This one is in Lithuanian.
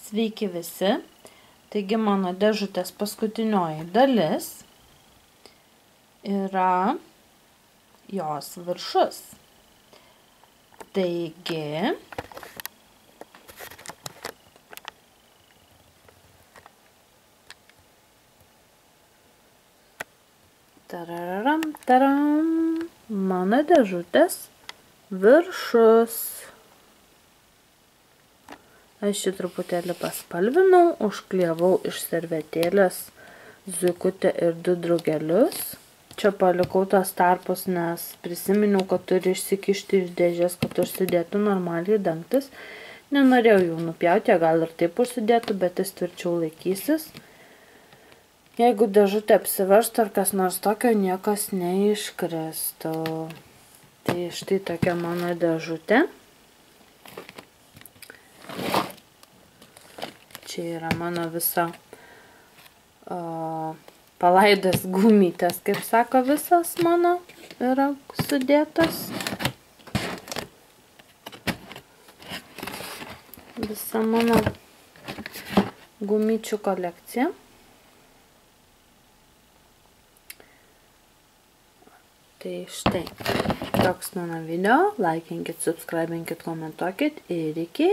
Sveiki visi. Taigi mano dėžutės paskutinioji dalis yra jos viršus. Taigi tarararam, taram, mano dėžutės viršus. Aš šį truputėlį paspalvinau, užklijavau iš servetėlės zuikutę ir 2 drugelius. Čia palikau tos tarpus, nes prisiminiau, kad turi išsikišti iš dėžės, kad užsidėtų normaliai dangtis. Nenorėjau jų nupjauti, gal ir taip užsidėtų, bet jis tvirčiau laikysis. Jeigu dėžutė apsiverstų ar kas nors tokio, niekas neiškristų. Tai štai tokia mano dėžutė. Čia yra mano visa palaidas gumytės, kaip sako, visas mano yra sudėtas. Visa mano gumyčių kolekcija. Tai štai, toks mano video. Laikinkit, subscribinkit, komentuokit ir iki.